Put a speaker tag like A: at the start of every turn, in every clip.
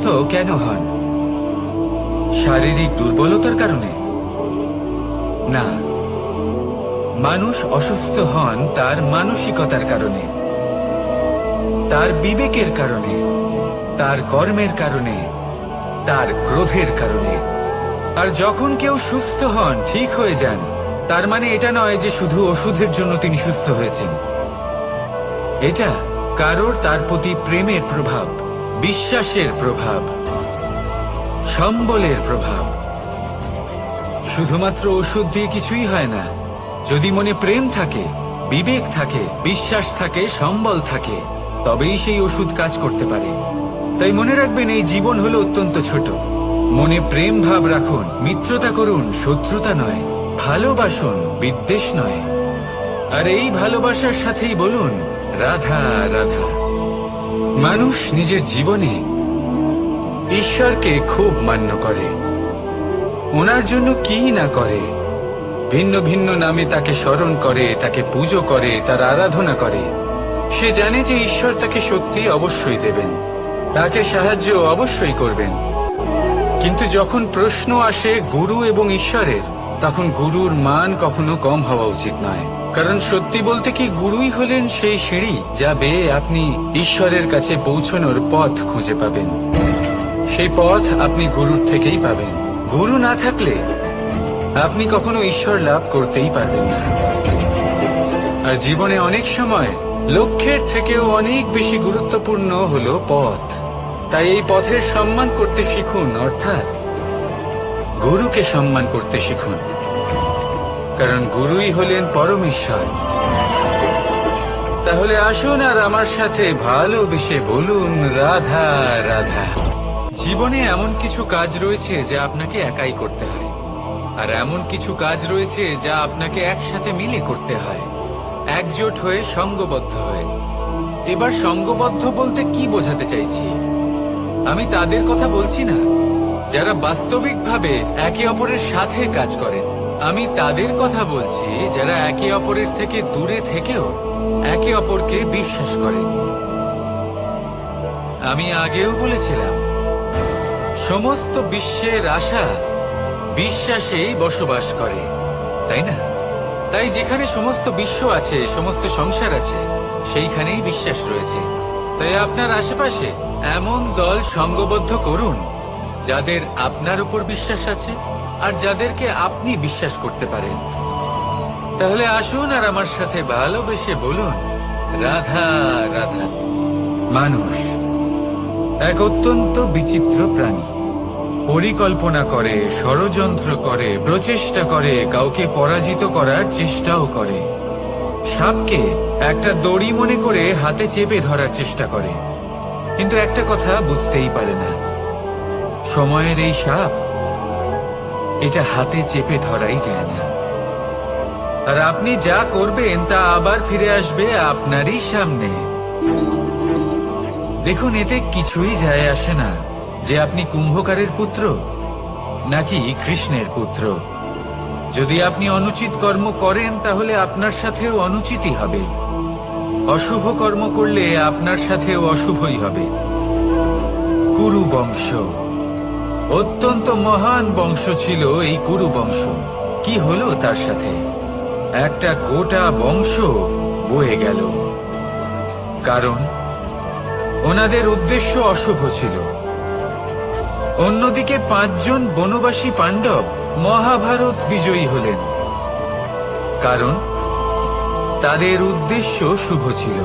A: অসুস্থ কেন হন? শারীরিক দুর্বলতার কারণে? না, মানুষ অসুস্থ হন তার মানসিকতার কারণে, তার বিবেকের কারণে, তার কর্মের কারণে, তার ক্রোধের কারণে। আর যখন কেউ সুস্থ হন, ঠিক হয়ে যান, তার মানে এটা নয় যে শুধু ওষুধের জন্য তিনি সুস্থ হয়েছেন। এটা কারোর তার প্রতি প্রেমের প্রভাব, বিশ্বাসের প্রভাব, সম্বলের প্রভাব। শুধুমাত্র ওষুধ দিয়ে কিছুই হয় না। যদি মনে প্রেম থাকে, বিবেক থাকে, বিশ্বাস থাকে, সম্বল থাকে, তবেই সেই ওষুধ কাজ করতে পারে। তাই মনে রাখবেন, এই জীবন হলো অত্যন্ত ছোট। মনে প্রেম ভাব রাখুন, মিত্রতা করুন, শত্রুতা নয়। ভালোবাসুন, বিদ্বেষ নয়। আর এই ভালোবাসার সাথেই বলুন রাধা রাধা। মানুষ নিজের জীবনে ঈশ্বরকে খুব মান্য করে, ওনার জন্য কি না করে। ভিন্ন ভিন্ন নামে তাকে স্মরণ করে, তাকে পুজো করে, তার আরাধনা করে। সে জানে যে ঈশ্বর তাকে শক্তি অবশ্যই দেবেন, তাকে সাহায্য অবশ্যই করবেন। কিন্তু যখন প্রশ্ন আসে গুরু এবং ঈশ্বরের, তখন গুরুর মান কখনো কম হওয়া উচিত নয়। কারণ সত্যি বলতে কি, গুরুই হলেন সেই সিঁড়ি যা বেয়ে আপনি ঈশ্বরের কাছে পৌঁছানোর পথ খুঁজে পাবেন। সেই পথ আপনি গুরুর থেকেই পাবেন। গুরু না থাকলে আপনি কখনো ঈশ্বর লাভ করতেই পারবেন না। আর জীবনে অনেক সময় লক্ষ্যের থেকেও অনেক বেশি গুরুত্বপূর্ণ হলো পথ। তাই এই পথের সম্মান করতে শিখুন, অর্থাৎ গুরুকে সম্মান করতে শিখুন। কারণ গুরুই হলেন পরমেশ্বর। তাহলে আসুন আর আমার সাথে ভালোবেসে বলুন রাধা রাধা। জীবনে এমন কিছু কাজ রয়েছে যা আপনাকে একাই করতে হয়, আর এমন কিছু কাজ রয়েছে যা আপনাকে একসাথে মিলে করতে হয়, একজোট হয়ে, সঙ্গবদ্ধ হয়ে। এবার সঙ্গবদ্ধ বলতে কি বোঝাতে চাইছি? আমি তাদের কথা বলছি না যারা বাস্তবিকভাবে একে অপরের সাথে কাজ করেন। আমি তাদের কথা বলছি যারা একে অপরের থেকে দূরে থেকেও একে অপরকে বিশ্বাস করেন। আমি আগেও বলেছিলাম, সমস্ত বিশ্বের আশা বিশ্বাসেই বসবাস করে, তাই না? তাই যেখানে সমস্ত বিশ্ব আছে, সমস্ত সংসার আছে, সেইখানেই বিশ্বাস রয়েছে। তাই আপনার আশেপাশে এমন দল সঙ্গবদ্ধ করুন যাদের আপনার উপর বিশ্বাস আছে আর যাদেরকে আপনি বিশ্বাস করতে পারেন। তাহলে আসুন আর আমার সাথে ভালোবেসে বলুন রাধা রাধা। মানুষ এক অত্যন্ত বিচিত্র প্রাণী। পরিকল্পনা করে, ষড়যন্ত্র করে, প্রচেষ্টা করে, কাউকে পরাজিত করার চেষ্টাও করে। সাপকে একটা দড়ি মনে করে হাতে চেপে ধরার চেষ্টা করে, কিন্তু একটা কথা বুঝতেই পারে না, সময়ের এই সাপ, এটা হাতে চেপে ধরাই যায় না। আর আপনি যা করবেন তা আবার ফিরে আসবে আপনারই সামনে। দেখুন, এতে কিছুই যায় আসে না যে আপনি কুম্ভকারের পুত্র নাকি কৃষ্ণের পুত্র। যদি আপনি অনুচিত কর্ম করেন তাহলে আপনার সাথেও অনুচিতই হবে। অশুভ কর্ম করলে আপনার সাথেও অশুভই হবে। কুরু বংশ অত্যন্ত মহান বংশ ছিল। এই কুরু বংশ কি হলো তার সাথে? একটা গোটা বংশ বয়ে গেল। কারণ ওনাদের উদ্দেশ্য অশুভ ছিল। অন্যদিকে 5 জন বনবাসী পাণ্ডব মহাভারত বিজয়ী হলেন, কারণ তাদের উদ্দেশ্য শুভ ছিল।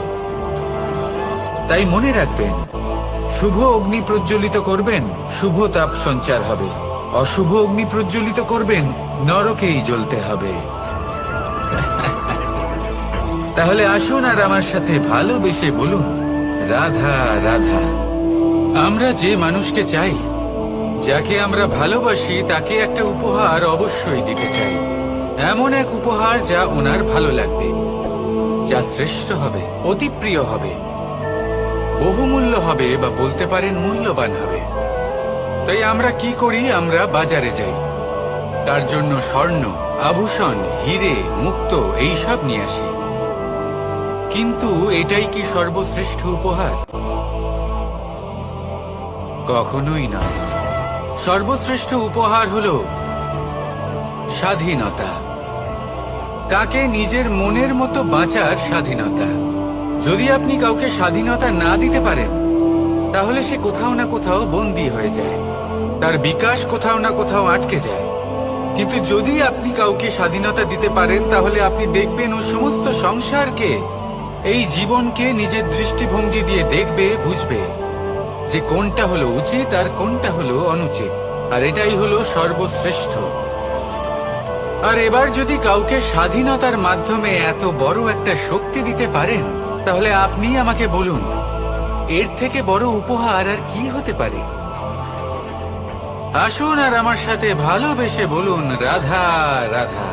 A: তাই মনে রাখবেন, শুভ অগ্নি প্রজ্বলিত করবেন, শুভ তাপ সঞ্চার হবে। অশুভ অগ্নি প্রজ্বলিত করবেন, নরকেই জ্বলতে হবে। তাহলে আসুন আর আমার সাথে ভালোবেসে বলুন রাধা রাধা। আমরা যে মানুষকে চাই, যাকে আমরা ভালোবাসি, তাকে একটা উপহার অবশ্যই দিতে চাই। এমন এক উপহার যা ওনার ভালো লাগবে, যা শ্রেষ্ঠ হবে, অতি প্রিয় হবে, বহুমূল্য হবে, বা বলতে পারেন মূল্যবান হবে। তাই আমরা কি করি? আমরা বাজারে যাই, তার জন্য স্বর্ণ, আভূষণ, হিরে, মুক্ত এইসব নিয়ে আসি। কিন্তু এটাই কি সর্বশ্রেষ্ঠ উপহার? কখনোই না। সর্বশ্রেষ্ঠ উপহার হলো স্বাধীনতা, তাকে নিজের মনের মতো বাঁচার স্বাধীনতা। যদি আপনি কাউকে স্বাধীনতা না দিতে পারেন, তাহলে সে কোথাও না কোথাও বন্দী হয়ে যায়, তার বিকাশ কোথাও না কোথাও আটকে যায়। কিন্তু যদি আপনি কাউকে স্বাধীনতা দিতে পারেন, তাহলে আপনি দেখবেন ও সমস্ত সংসারকে, এই জীবনকে নিজের দৃষ্টিভঙ্গি দিয়ে দেখবে, বুঝবে যে কোনটা হলো উচিত আর কোনটা হলো অনুচিত, আর এটাই হলো সর্বশ্রেষ্ঠ। আর এবার যদি কাউকে স্বাধীনতার মাধ্যমে এত বড় একটা শক্তি দিতে পারেন, তাহলে আপনি আমাকে বলুন, এর থেকে বড় উপহার আর কি হতে পারে? আসুন আর আমার সাথে ভালোবেসে বলুন, রাধা রাধা।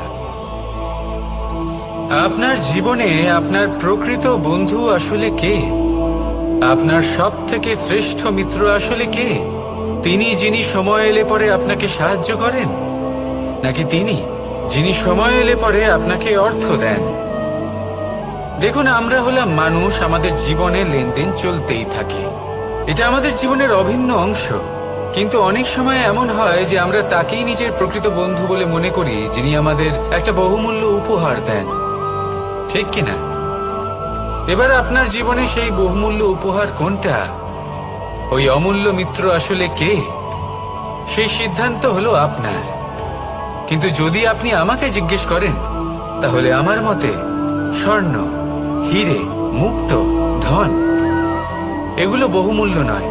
A: আপনার জীবনে আপনার প্রকৃত বন্ধু আসলে কে? আপনার সব থেকে শ্রেষ্ঠ মিত্র আসলে কে? তিনি যিনি সময় এলে পরে আপনাকে সাহায্য করেন, নাকি তিনি যিনি সময় এলে পরে আপনাকে অর্থ দেন? দেখুন, আমরা হলাম মানুষ, আমাদের জীবনে লেনদেন চলতেই থাকে, এটা আমাদের জীবনের অভিন্ন অংশ। কিন্তু অনেক সময় এমন হয় যে আমরা তাকেই নিজের প্রকৃত বন্ধু বলে মনে করি, যিনি আমাদের একটা বহুমূল্য উপহার দেন, ঠিক কিনা? এবার আপনার জীবনে সেই বহুমূল্য উপহার কোনটা, ওই অমূল্য মিত্র আসলে কে, সেই সিদ্ধান্ত হলো আপনার। কিন্তু যদি আপনি আমাকে জিজ্ঞেস করেন, তাহলে আমার মতে স্বর্ণ, হিরে, মুক্ত, ধন এগুলো বহুমূল্য নয়।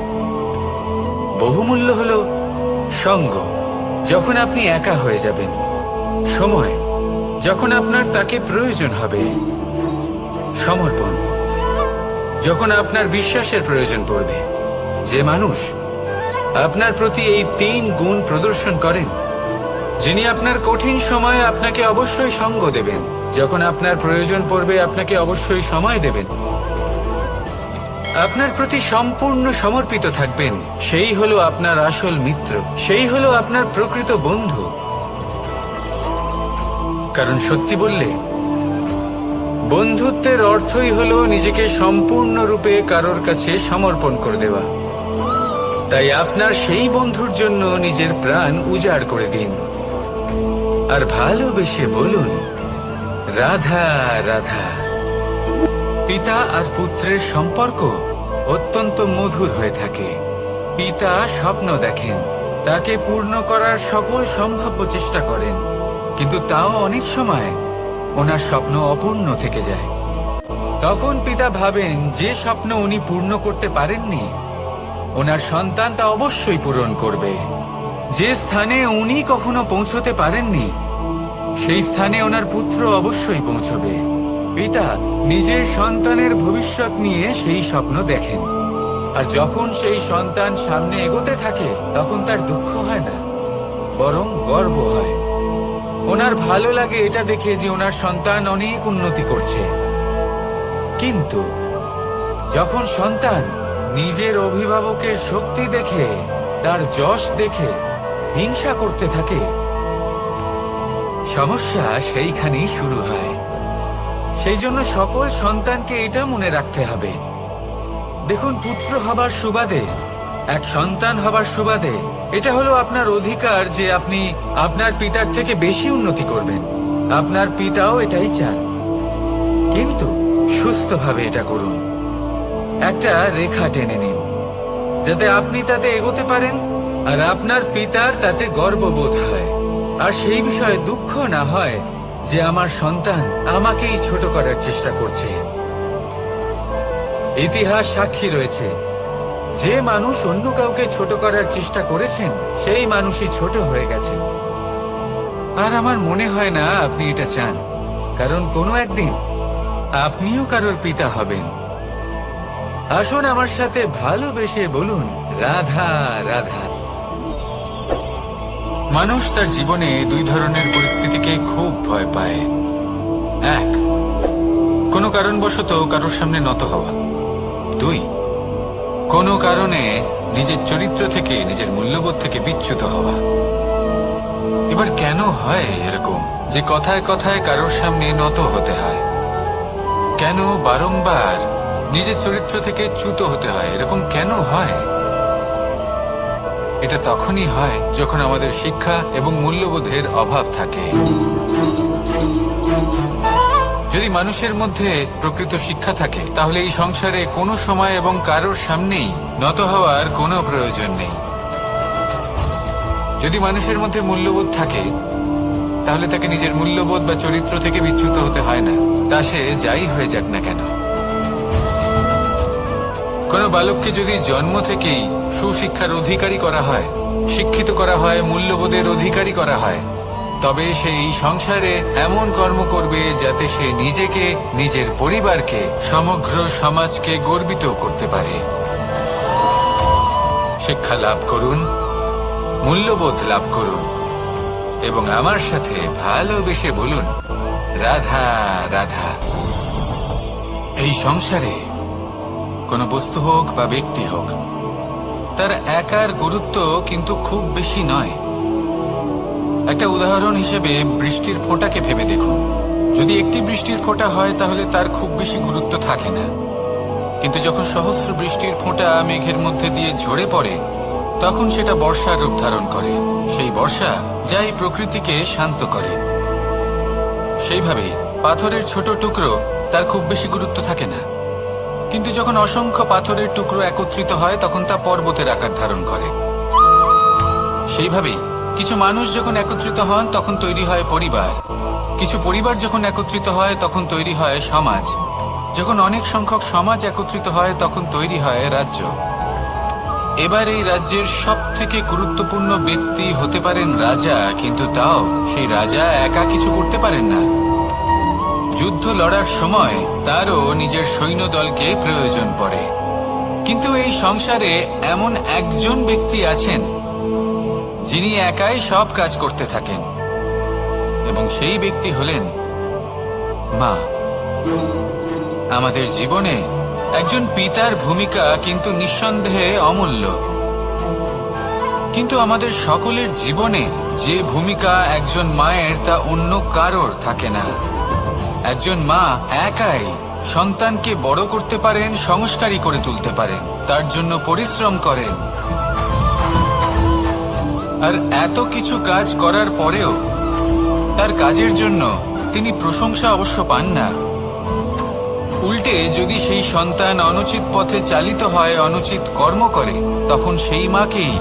A: বহুমূল্য হলো সঙ্গ, যখন আপনি একা হয়ে যাবেন, সময়, যখন আপনার তাকে প্রয়োজন হবে, সমর্পণ, যখন আপনার বিশ্বাসের প্রয়োজন পড়বে। যে মানুষ আপনার প্রতি এই 3 গুণ প্রদর্শন করেন, যিনি আপনার কঠিন সময়ে আপনাকে অবশ্যই সঙ্গ দেবেন, যখন আপনার প্রয়োজন পড়বে আপনাকে অবশ্যই সময় দেবেন, আপনার প্রতি সম্পূর্ণ সমর্পিত থাকবেন, সেই হলো আপনার আসল মিত্র, সেই হলো আপনার প্রকৃত বন্ধু। কারণ সত্যি বললে, বন্ধুত্বের অর্থই হলো নিজেকে সম্পূর্ণরূপে কারোর কাছে সমর্পণ করে দেওয়া। তাই আপনার সেই বন্ধুর জন্য নিজের প্রাণ উজাড় করে দিন, আর ভালোবেসে বলুন, রাধা রাধা। পিতা আর পুত্রের সম্পর্ক অত্যন্ত মধুর হয়ে থাকে। পিতা স্বপ্ন দেখেন, তাকে পূর্ণ করার সকল সম্ভাব্য চেষ্টা করেন, কিন্তু তাও অনেক সময় ওনার স্বপ্ন অপূর্ণ থেকে যায়। তখন পিতা ভাবেন, যে স্বপ্ন উনি পূর্ণ করতে পারেননি, ওনার সন্তান তা অবশ্যই পূরণ করবে। যে স্থানে উনি কখনো পৌঁছতে পারেননি, সেই স্থানে ওনার পুত্র অবশ্যই পৌঁছবে। পিতা নিজের সন্তানের ভবিষ্যৎ নিয়ে সেই স্বপ্ন দেখেন, আর যখন সেই সন্তান সামনে এগোতে থাকে, তখন তার দুঃখ হয় না, বরং গর্ব হয়। ওনার ভালো লাগে এটা দেখে যে ওনার সন্তান অনেক উন্নতি করছে। কিন্তু যখন সন্তান নিজের অভিভাবকের শক্তি দেখে, তার যশ দেখে হিংসা করতে থাকে, সমস্যা সেইখানেই শুরু হয়। সেই জন্য সকল সন্তানকে এটা মনে রাখতে হবে, দেখুন, পুত্র হবার সুবাদে, এক সন্তান হবার সুবাদে, এটা হলো আপনার অধিকার যে আপনি আপনার পিতার থেকে বেশি উন্নতি করবেন। আপনার পিতাও এটাই চান, কিন্তু সুস্থভাবে এটা করুন। একটা রেখা টেনে নিন, যাতে আপনি তাতে এগোতে পারেন, আর আপনার পিতার তাতে গর্ববোধ হয়, আর সেই বিষয়ে দুঃখ না হয় যে আমার সন্তান আমাকেই ছোট করার চেষ্টা করছে। ইতিহাস সাক্ষী রয়েছে, যে মানুষ অন্য কাউকে ছোট করার চেষ্টা করেছেন, সেই মানুষই ছোট হয়ে গেছেন। আর আমার মনে হয় না আপনি এটা চান, কারণ কোনো একদিন আপনিও কারোর পিতা হবেন। আসুন আমার সাথে ভালোবেসে বলুন, রাধা রাধা। মানুষ তার জীবনে 2 ধরনের পরিস্থিতিকে খুব ভয় পায়। 1, কোনো কারণবশত কারোর সামনে নত হওয়া। 2, কোনো কারণে নিজের চরিত্র থেকে, নিজের মূল্যবোধ থেকে বিচ্যুত হওয়া। এবার কেন হয় এরকম যে কথায় কথায় কারোর সামনে নত হতে হয়? কেন বারংবার নিজের চরিত্র থেকে চ্যুত হতে হয়? এরকম কেন হয়? এটা তখনই হয় যখন আমাদের শিক্ষা এবং মূল্যবোধের অভাব থাকে। যদি মানুষের মধ্যে প্রকৃত শিক্ষা থাকে তাহলে এই সংসারে কোনো সময় এবং কারোর সামনেই নত হওয়ার কোনো প্রয়োজন নেই। যদি মানুষের মধ্যে মূল্যবোধ থাকে তাহলে তাকে নিজের মূল্যবোধ বা চরিত্র থেকে বিচ্যুত হতে হয় না, তা সে যাই হয়ে যাক না কেন। কোনো বালককে যদি জন্ম থেকেই সুশিক্ষার অধিকারী করা হয়, শিক্ষিত করা হয়, মূল্যবোধের অধিকারী করা হয়, তবে সে এই সংসারে এমন কর্ম করবে যাতে সে নিজেকে, নিজের পরিবারকে, সমগ্র সমাজকে গর্বিত করতে পারে। শিক্ষা লাভ করুন, মূল্যবোধ লাভ করুন এবং আমার সাথে ভালোবেসে বলুন, রাধা রাধা। এই সংসারে কোনো বস্তু হোক বা ব্যক্তি হোক, তার একার গুরুত্ব কিন্তু খুব বেশি নয়। একটা উদাহরণ হিসেবে বৃষ্টির ফোঁটাকে ভেবে দেখুন। যদি একটি বৃষ্টির ফোঁটা হয় তাহলে তার খুব বেশি গুরুত্ব থাকে না, কিন্তু যখন সহস্র বৃষ্টির ফোঁটা মেঘের মধ্যে দিয়ে ঝরে পড়ে তখন সেটা বর্ষার রূপ ধারণ করে। সেই বর্ষা যাই প্রকৃতিকে শান্ত করে। সেইভাবে পাথরের ছোট টুকরো তার খুব বেশি গুরুত্ব থাকে না, কিন্তু যখন অসংখ্য পাথরের টুকরো একত্রিত হয় তখন তা পর্বতের আকার ধারণ করে। সেইভাবেই কিছু মানুষ যখন একত্রিত হন তখন তৈরি হয় পরিবার, কিছু পরিবার যখন একত্রিত হয় তখন তৈরি হয় সমাজ, যখন অনেক সংখ্যক সমাজ একত্রিত হয় তখন তৈরি হয় রাজ্য। এবার এই রাজ্যের সব থেকে গুরুত্বপূর্ণ ব্যক্তি হতে পারেন রাজা, কিন্তু তাও সেই রাজা একা কিছু করতে পারেন না। যুদ্ধ লড়ার সময় তারও নিজের সৈন্যদলকে প্রয়োজন পড়ে। কিন্তু এই সংসারে এমন একজন ব্যক্তি আছেন যিনি একাই সব কাজ করতে থাকেন, এবং সেই ব্যক্তি হলেন মা। আমাদের জীবনে একজন পিতার ভূমিকা কিন্তু নিঃসন্দেহে অমূল্য, কিন্তু আমাদের সকলের জীবনে যে ভূমিকা একজন মায়ের তা অন্য কারোর থাকে না। একজন মা একাই সন্তানকে বড় করতে পারেন, সংস্কারী করে তুলতে পারেন, তার জন্য পরিশ্রম করেন। আর এত কিছু কাজ করার পরেও তার কাজের জন্য তিনি প্রশংসা অবশ্য পান না। উল্টে যদি সেই সন্তান অনুচিত পথে চালিত হয়, অনুচিত কর্ম করে, তখন সেই মাকেই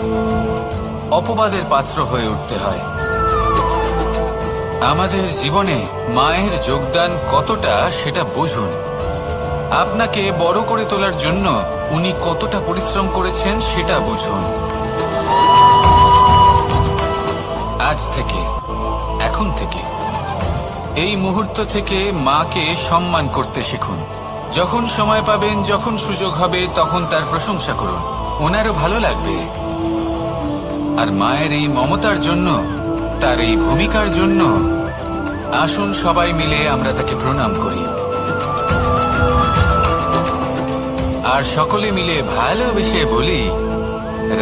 A: অপবাদের পাত্র হয়ে উঠতে হয়। আমাদের জীবনে মায়ের যোগদান কতটা সেটা বুঝুন। আপনাকে বড় করে তোলার জন্য উনি কতটা পরিশ্রম করেছেন সেটা বুঝুন। আজ থেকে, এখন থেকে, এই মুহূর্ত থেকে মাকে সম্মান করতে শিখুন। যখন সময় পাবেন, যখন সুযোগ হবে, তখন তার প্রশংসা করুন, ওনারও ভালো লাগবে। আর মায়ের এই মমতার জন্য, তার এই ভূমিকার জন্য আসুন সবাই মিলে আমরা তাকে প্রণাম করি, আর সকলে মিলে ভালোবেসে বলি,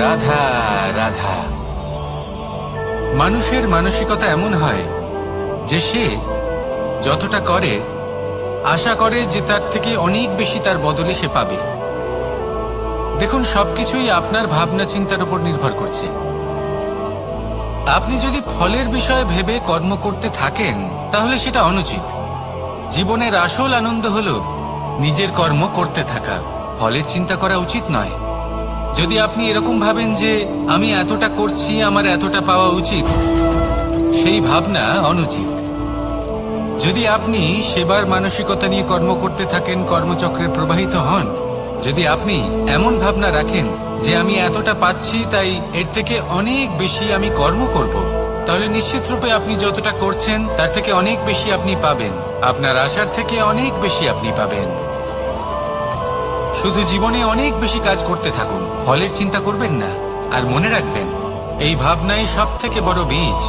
A: রাধা রাধা। মানুষের মানসিকতা এমন হয় যে সে যতটা করে আশা করে যে তার থেকে অনেক বেশি তার বদলে সে পাবে। দেখুন, সবকিছুই আপনার ভাবনা চিন্তার উপর নির্ভর করছে। আপনি যদি ফলের বিষয়ে ভেবে কর্ম করতে থাকেন তাহলে সেটা অনুচিত। জীবনের আসল আনন্দ হলো নিজের কর্ম করতে থাকা, ফলের চিন্তা করা উচিত নয়। যদি আপনি এরকম ভাবেন যে আমি এতটা করছি, আমার এতটা পাওয়া উচিত, সেই ভাবনা অনুচিত। যদি আপনি সেবার মানসিকতা নিয়ে কর্ম করতে থাকেন, কর্মচক্রে প্রবাহিত হন, যদি আপনি এমন ভাবনা রাখেন যে আমি এতটা পাচ্ছি তাই এর থেকে অনেক বেশি আমি কর্ম করব, তাহলে নিশ্চিত রূপে আপনি যতটা করছেন তার থেকে অনেক বেশি আপনি পাবেন, আপনার আশার থেকে অনেক বেশি আপনি পাবেন। শুধু জীবনে অনেক বেশি কাজ করতে থাকুন, ফলের চিন্তা করবেন না। আর মনে রাখবেন, এই ভাবনাই সব থেকে বড় বীজ।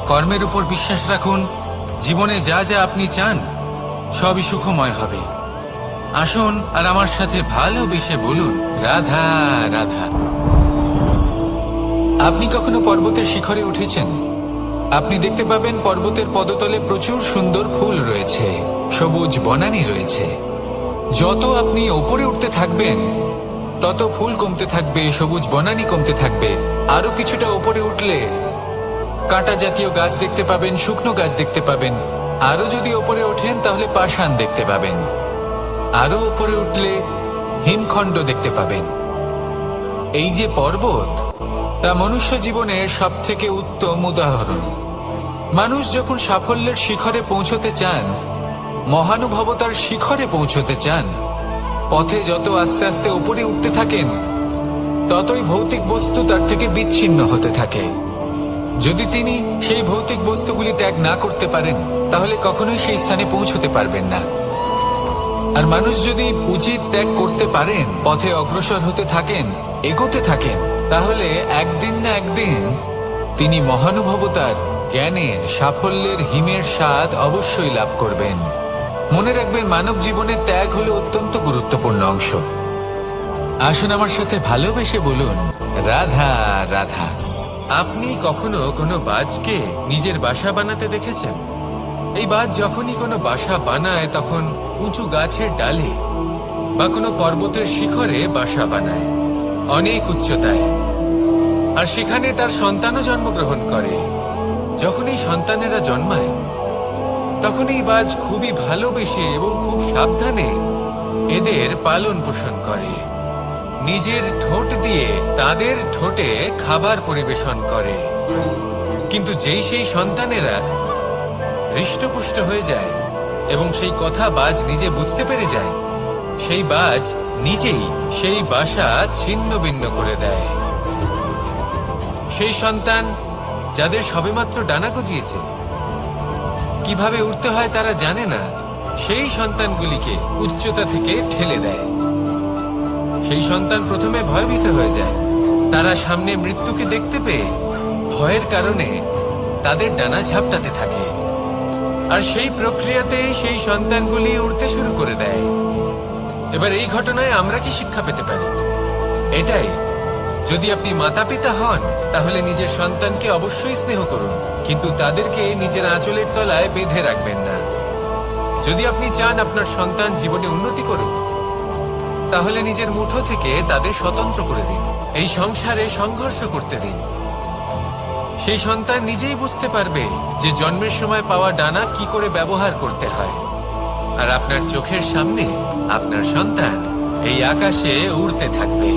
A: কর্মের উপর বিশ্বাস রাখুন, জীবনে যা যা আপনি চান সবই সুখময় হবে। আসুন আর আমার সাথে ভালোবেসে বলুন, রাধা রাধা। আপনি কখনো পর্বতের শিখরে উঠেছেন? আপনি দেখতে পাবেন পর্বতের পদতলে প্রচুর সুন্দর ফুল রয়েছে, সবুজ বনানী রয়েছে। যত আপনি ওপরে উঠতে থাকবেন তত ফুল কমতে থাকবে, সবুজ বনানী কমতে থাকবে। আরো কিছুটা উপরে উঠলে কাঁটা জাতীয় গাছ দেখতে পাবেন, শুকনো গাছ দেখতে পাবেন। আরো যদি উপরে ওঠেন তাহলে পাষাণ দেখতে পাবেন। আরো উপরে উঠলে হিমখণ্ড দেখতে পাবেন। এই যে পর্বত, তা মনুষ্য জীবনের সব থেকে উত্তম উদাহরণ। মানুষ যখন সাফল্যের শিখরে পৌঁছতে চান, মহানুভবতার শিখরে পৌঁছতে চান, পথে যত আস্তে আস্তে উপরে উঠতে থাকেন, ততই ভৌতিক বস্তু তার থেকে বিচ্ছিন্ন হতে থাকে। যদি তিনি সেই ভৌতিক বস্তুগুলি ত্যাগ না করতে পারেন, তাহলে কখনোই সেই স্থানে পৌঁছতে পারবেন না। আর মানুষ যদি উচিত ত্যাগ করতে পারেন, পথে অগ্রসর হতে থাকেন, এগোতে থাকেন, তাহলে একদিন না একদিন তিনি মহানুভবতার, জ্ঞানের, সাফল্যের হিমের স্বাদ অবশ্যই লাভ করবেন। মনে রাখবেন, মানব জীবনের ত্যাগ হলো অত্যন্ত গুরুত্বপূর্ণ অংশ। আসুন আমার সাথে ভালোবেসে বলুন, রাধা রাধা। আপনি কখনো কোনো বাজকে নিজের বাসা বানাতে দেখেছেন? এই বাজ যখনই কোনো বাসা বানায়, তখন উঁচু গাছের ডালে বা কোনো পর্বতের শিখরে বাসা বানায়, অনেক উচ্চতায়। আর সেখানে তার সন্তানও জন্মগ্রহণ করে। যখন এই সন্তানেরা জন্মায়, তখন এই বাজ খুবই ভালোবেসে এবং খুব সাবধানে এদের পালন পোষণ করে। নিজের ঠোঁট দিয়ে তাদের ঠোঁটে খাবার পরিবেশন করে। কিন্তু যেই সেই সন্তানেরা হৃষ্টপুষ্ট হয়ে যায় এবং সেই কথা বাজ নিজে বুঝতে পেরে যায়, সেই বাজ নিজেই সেই বাসা ছিন্ন ভিন্ন করে দেয়। সেই সন্তান যাদের সবেমাত্র ডানা গজিয়েছে, কিভাবে উঠতে হয় তারা জানে না, সেই সন্তানগুলিকে উচ্চতা থেকে ঠেলে দেয়। সেই সন্তান প্রথমে ভয়ভীত হয়ে যায়। তারা সামনে মৃত্যুকে দেখতে পেয়ে ভয়ের কারণে তাদের ডানা ঝাপটাতে থাকে। আর সেই প্রক্রিয়াতে সেই সন্তানগুলি উড়তে শুরু করে দেয়। এবার এই ঘটনায় আমরা কি শিক্ষা পেতে পারি? এটাই, যদি আপনি মাতা পিতা হন, তাহলে নিজের সন্তানকে অবশ্যই স্নেহ করুন, কিন্তু তাদেরকে নিজের আঁচলের তলায় বেঁধে রাখবেন না। যদি আপনি চান আপনার সন্তান জীবনে উন্নতি করুক, তাহলে নিজের মুঠো থেকে তাদের স্বতন্ত্র করে দিন। এই সংসারে সংঘর্ষ করতে দিন। সেই সন্তান নিজেই বুঝতে পারবে যে জন্মের সময় পাওয়া ডানা কি করে ব্যবহার করতে হয়। আর আপনার চোখের সামনে আপনার সন্তান এই আকাশে উড়তে থাকবে।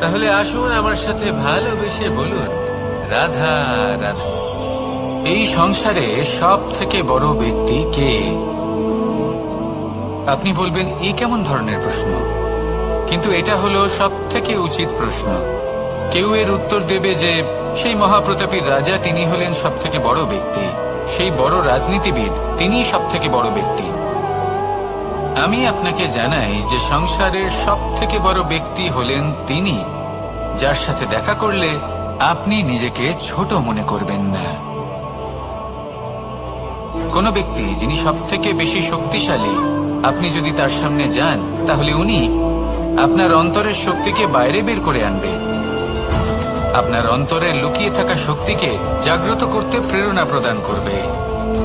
A: তাহলে আসুন আমার সাথে ভালোবেসে বলুন, রাধা রাধা। এই সংসারে সব থেকে বড় ব্যক্তি কে? আপনি বলবেন, এই কেমন ধরনের প্রশ্ন? কিন্তু এটা হলো সব থেকে উচিত প্রশ্ন। কেউ এর উত্তর দেবে যে সেই মহাপ্রতাপী রাজা, তিনি হলেন সব থেকে বড় ব্যক্তি, সেই বড় রাজনীতিবিদ, তিনি সব থেকে বড় ব্যক্তি। আমি আপনাকে জানাই যে সংসারের সব থেকে বড় ব্যক্তি হলেন তিনি, যার সাথে দেখা করলে আপনি নিজেকে ছোট মনে করবেন না। কোন ব্যক্তি যিনি সব থেকে বেশি শক্তিশালী, আপনি যদি তার সামনে যান, তাহলে উনি আপনার অন্তরের শক্তিকে বাইরে বের করে আনবে। আপনার অন্তরে লুকিয়ে থাকা শক্তিকে জাগ্রত করতে প্রেরণা প্রদান করবে।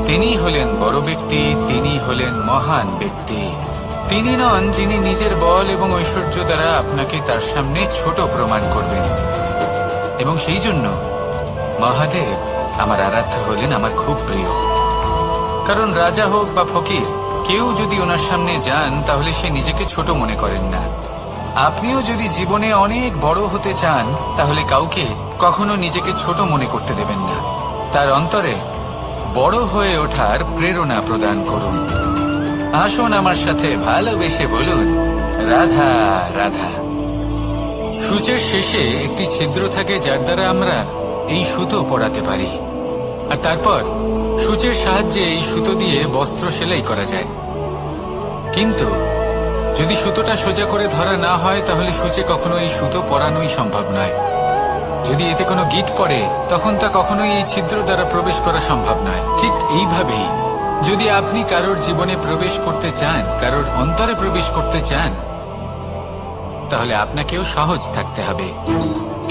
A: তিনি হলেন বড় ব্যক্তি, তিনি হলেন মহান ব্যক্তি। তিনি নন যিনি নিজের বল এবং ঐশ্বর্য দ্বারা আপনাকে তার সামনে ছোট প্রমাণ করবেন। এবং সেই জন্য মহাদেব আমার আরাধ্য হলেন আমার খুব প্রিয়। কারণ রাজা হোক বা ফকির, কেউ যদি ওনার সামনে যান, তাহলে সে নিজেকে ছোট মনে করেন না। আপনিও যদি জীবনে অনেক বড় হতে চান, তাহলে কাউকে কখনো নিজেকে ছোট মনে করতে দেবেন না। তার অন্তরে বড় হয়ে ওঠার প্রেরণা প্রদান করুন। আসুন আমার সাথে ভালোবেসে বলুন, রাধা রাধা। সূচের শেষে একটি ছিদ্র থাকে, যার দ্বারা আমরা এই সুতো পরাতে পারি। আর তারপর সূচের সাহায্যে এই সুতো দিয়ে বস্ত্র সেলাই করা যায়। কিন্তু যদি সুতোটা সোজা করে ধরা না হয়, তাহলে সূচে কখনো এই সুতো পরানোই সম্ভব নয়। যদি এতে কোনো গিঁট পড়ে, তখন তা কখনোই এই ছিদ্র দ্বারা প্রবেশ করা সম্ভব নয়। ঠিক এইভাবেই যদি আপনি কারোর জীবনে প্রবেশ করতে চান, কারোর অন্তরে প্রবেশ করতে চান, তাহলে আপনাকেও সহজ থাকতে হবে।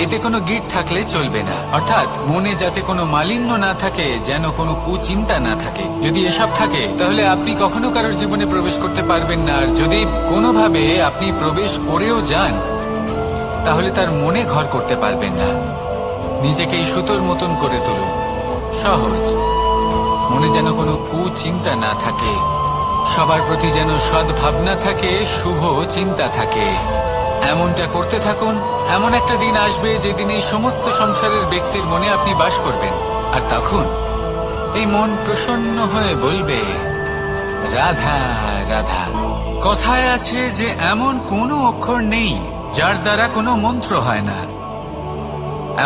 A: এতে কোনো গিট থাকলে চলবে না, অর্থাৎ মনে যাতে কোনো মালিন্য না থাকে, যেন কোনো কুচিন্তা না থাকে। যদি এসব থাকে তাহলে আপনি কখনো কারোর জীবনে প্রবেশ করতে পারবেন না। আর যদি কোনোভাবে আপনি প্রবেশ করেও যান তাহলে তার মনে ঘর করতে পারবেন না। নিজেকে এই সুতোর মতন করে তুলুন, সহজ। মনে যেন কোনো কুচিন্তা না থাকে, সবার প্রতি যেন সদ্ভাবনা থাকে, শুভ চিন্তা থাকে। এমনটা করতে থাকুন। এমন একটা দিন আসবে যেদিন এই সমস্ত সংসারের ব্যক্তির মনে আপনি বাস করবেন, আর তখন এই মন প্রসন্ন হয়ে বলবে, রাধা রাধা। কথায় আছে যে এমন কোনো অক্ষর নেই যার দ্বারা কোনো মন্ত্র হয় না,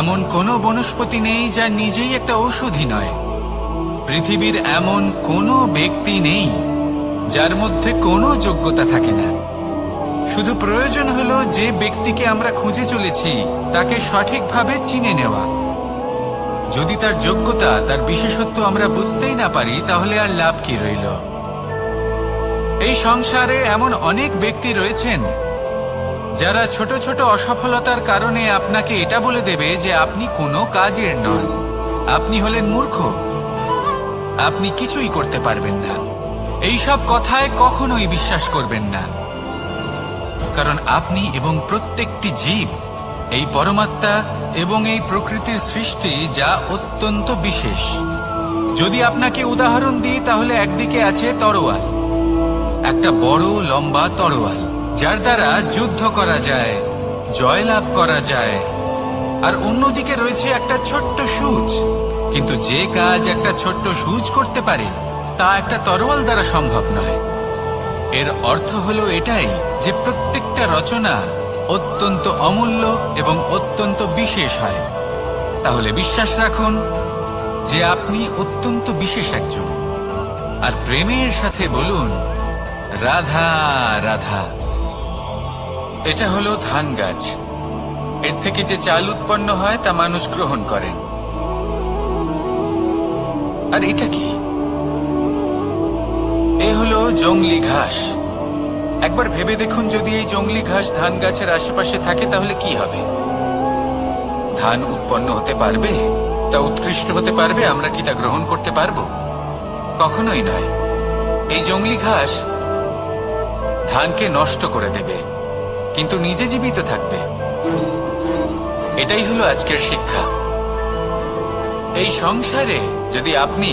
A: এমন কোনো বনস্পতি নেই যা নিজেই একটা ঔষধি নয়, পৃথিবীর এমন কোনো ব্যক্তি নেই যার মধ্যে কোনো যোগ্যতা থাকে না। শুধু প্রয়োজন হলো যে ব্যক্তিকে আমরা খুঁজে চলেছি তাকে সঠিকভাবে চিনে নেওয়া। যদি তার যোগ্যতা, তার বিশেষত্ব আমরা বুঝতেই না পারি, তাহলে আর লাভ কি রইল? এই সংসারে এমন অনেক ব্যক্তি রয়েছেন যারা ছোট ছোট অসফলতার কারণে আপনাকে এটা বলে দেবে যে আপনি কোনো কাজের নন, আপনি হলেন মূর্খ, আপনি কিছুই করতে পারবেন না। এইসব কথায় কখনোই বিশ্বাস করবেন না, কারণ আপনি এবং প্রত্যেকটি জীব এই পরমাত্মা এবং এই প্রকৃতির সৃষ্টি, যা অত্যন্ত বিশেষ। যদি আপনাকে উদাহরণ দিই তাহলে একদিকে আছে তরোয়াল, একটা বড় লম্বা তরোয়াল, যার দ্বারা যুদ্ধ করা যায়, জয়লাভ করা যায়। আর অন্যদিকে রয়েছে একটা ছোট্ট সূচ, কিন্তু যে কাজ একটা ছোট্ট সূচ করতে পারে তা একটা তরোয়াল দ্বারা সম্ভব নয়। এর অর্থ হলো এটাই যে প্রত্যেকটা রচনা অত্যন্ত অমূল্য এবং অত্যন্ত বিশেষ হয়। তাহলে বিশ্বাস রাখুন যে আপনি অত্যন্ত বিশেষ একজন, আর প্রেমের সাথে বলুন, রাধা রাধা। এটা হলো ধান গাছ। এর থেকে যে চাল উৎপন্ন হয় তা মানুষ গ্রহণ করেন। আর এটা কি? এ হলো জংলি ঘাস। একবার ভেবে দেখুন, যদি এই জংলি ঘাস ধান গাছের আশেপাশে থাকে তাহলে কি হবে? ধান উৎপন্ন হতে পারবে? তা উৎকৃষ্ট হতে পারবে? আমরা কি তা গ্রহণ করতে পারবো? কখনোই নয়। এই জংলি ঘাস ধানকে নষ্ট করে দেবে, কিন্তু নিজে জীবিত থাকবে। এটাই হলো আজকের শিক্ষা। এই সংসারে যদি আপনি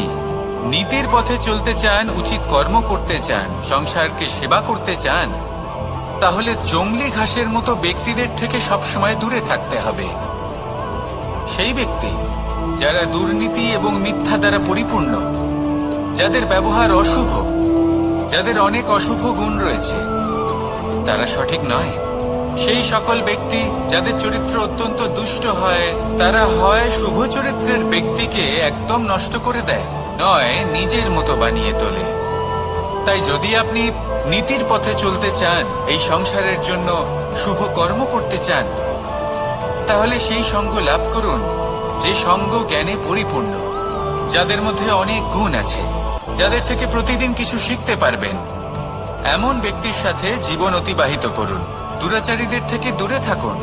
A: নীতির পথে চলতে চান, উচিত কর্ম করতে চান, সংসারকে সেবা করতে চান, তাহলে জংলি ঘাসের মতো ব্যক্তিদের থেকে সবসময় দূরে থাকতে হবে। সেই ব্যক্তি যারা দুর্নীতি এবং মিথ্যা দ্বারা পরিপূর্ণ, যাদের ব্যবহার অশুভ, যাদের অনেক অশুভ গুণ রয়েছে, তারা সঠিক নয়। সেই সকল ব্যক্তি যাদের চরিত্র অত্যন্ত দুষ্ট হয়, তারা হয় শুভ চরিত্রের ব্যক্তিকে একদম নষ্ট করে দেয়, নয় নিজের মতো বানিয়ে তোলে। তাই যদি আপনি নীতির পথে চলতে চান, এই সংসারের জন্য শুভ কর্ম করতে চান, তাহলে সেই সঙ্গ লাভ করুন যে সঙ্গ জ্ঞানে পরিপূর্ণ, যাদের মধ্যে অনেক গুণ আছে, যাদের থেকে প্রতিদিন কিছু শিখতে পারবেন। এমন ব্যক্তির সাথে জীবন অতিবাহিত করুন, দুরাচারীদের থেকে দূরে থাকুন।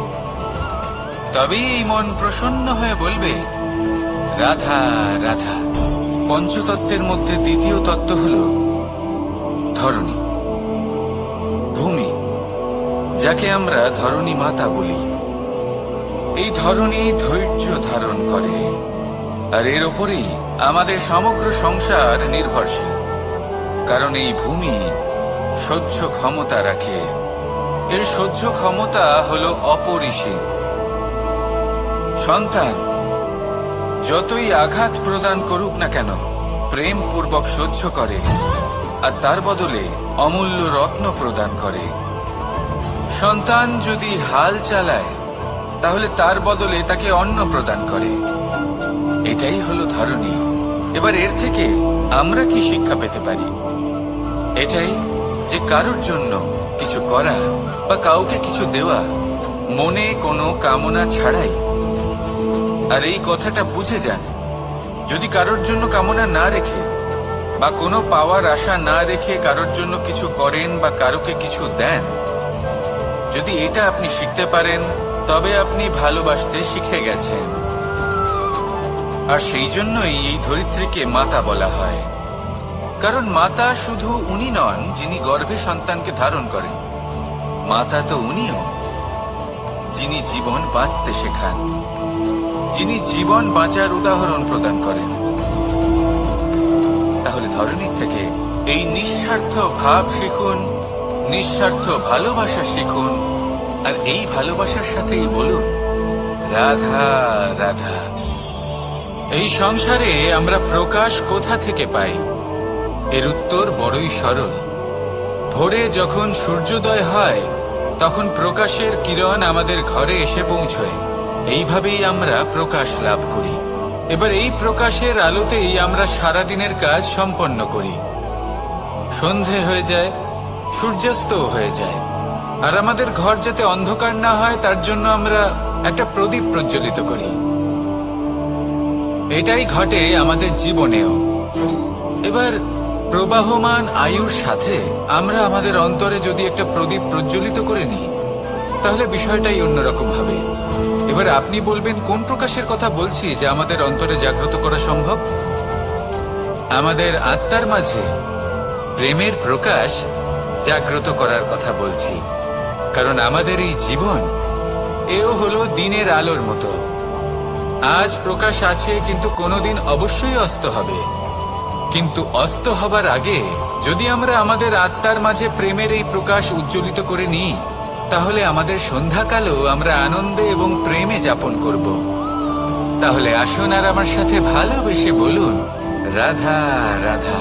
A: তবেই এই মন প্রসন্ন হয়ে বলবে, রাধা রাধা। পঞ্চতত্ত্বের মধ্যে দ্বিতীয় তত্ত্ব হল ধরণী, ভূমি, যাকে আমরা ধরণী মাতা বলি। এই ধরণী ধৈর্য ধারণ করে, আর এর ওপরেই আমাদের সমগ্র সংসার নির্ভরশীল। কারণ এই ভূমি সহ্য ক্ষমতা রাখে, এর সহ্য ক্ষমতা হলো অপরিসীম। সন্তান যতই আঘাত প্রদান করুক না কেন, প্রেম পূর্বক সহ্য করে, আর তার বদলে অমূল্য রত্ন প্রদান করে। সন্তান যদি হাল চালায়, তাহলে তার বদলে তাকে অন্ন প্রদান করে। এটাই হলো ধরণী। এবার এর থেকে আমরা কি শিক্ষা পেতে পারি? এটাই যে কারোর জন্য কিছু করা বা কাউকে কিছু দেওয়া মনে কোনো কামনা ছাড়াই। আর এই কথাটা বুঝে যান, যদি কারোর জন্য কামনা না রেখে বা কোনো পাওয়ার আশা না রেখে কারোর জন্য কিছু করেন বা কারোকে কিছু দেন, যদি এটা আপনি শিখতে পারেন, তবে আপনি ভালোবাসতে শিখে গেছেন। আর সেই জন্যই এই ধরিত্রীকে মাতা বলা হয়, কারণ মাতা শুধু উনি নন যিনি গর্ভে সন্তানকে ধারণ করেন, মাতা তো উনিও যিনি জীবন বাঁচতে শেখান, যিনি জীবন বাঁচার উদাহরণ প্রদান করেন। তাহলে ধরনীর থেকে এই নিঃস্বার্থ ভাব শিখুন, নিঃস্বার্থ ভালোবাসা শিখুন, আর এই ভালোবাসার সাথেই বলুন রাধা রাধা। এই সংসারে আমরা প্রকাশ কোথা থেকে পাই? এর উত্তর বড়ই সরল। ভোরে যখন সূর্যোদয় হয় তখন প্রকাশের কিরণ আমাদের ঘরে এসে পৌঁছয়। এইভাবেই আমরা প্রকাশ লাভ করি। এবার এই প্রকাশের আলোতেই আমরা সারাদিনের কাজ সম্পন্ন করি। সন্ধে হয়ে যায়, সূর্যাস্ত হয়ে যায়, আর আমাদের ঘর যাতে অন্ধকার না হয় তার জন্য আমরা একটা প্রদীপ প্রজ্বলিত করি। এটাই ঘটে আমাদের জীবনেও। এবার প্রবাহমান আয়ুর সাথে আমরা আমাদের অন্তরে যদি একটা প্রদীপ প্রজ্বলিত করে নিই তাহলে বিষয়টাই অন্যরকম হবে। এবার আপনি বলবেন কোন প্রকাশের কথা বলছি যা আমাদের অন্তরে জাগ্রত করা সম্ভব? আমাদের আত্মার মাঝে প্রেমের প্রকাশ জাগ্রত করার কথা বলছি। কারণ আমাদের এই জীবন এও হলো দিনের আলোর মতো। আজ প্রকাশ আছে, কিন্তু কোনোদিন অবশ্যই অস্ত হবে। কিন্তু অস্ত হবার আগে যদি আমরা আমাদের আত্মার মাঝে প্রেমের এই প্রকাশ উজ্জ্বলিত করে নিই তাহলে আমাদের সন্ধ্যাকালও আমরা আনন্দে এবং প্রেমে যাপন করব। তাহলে আসুন আর আমার সাথে ভালোবেসে বলুন রাধা রাধা।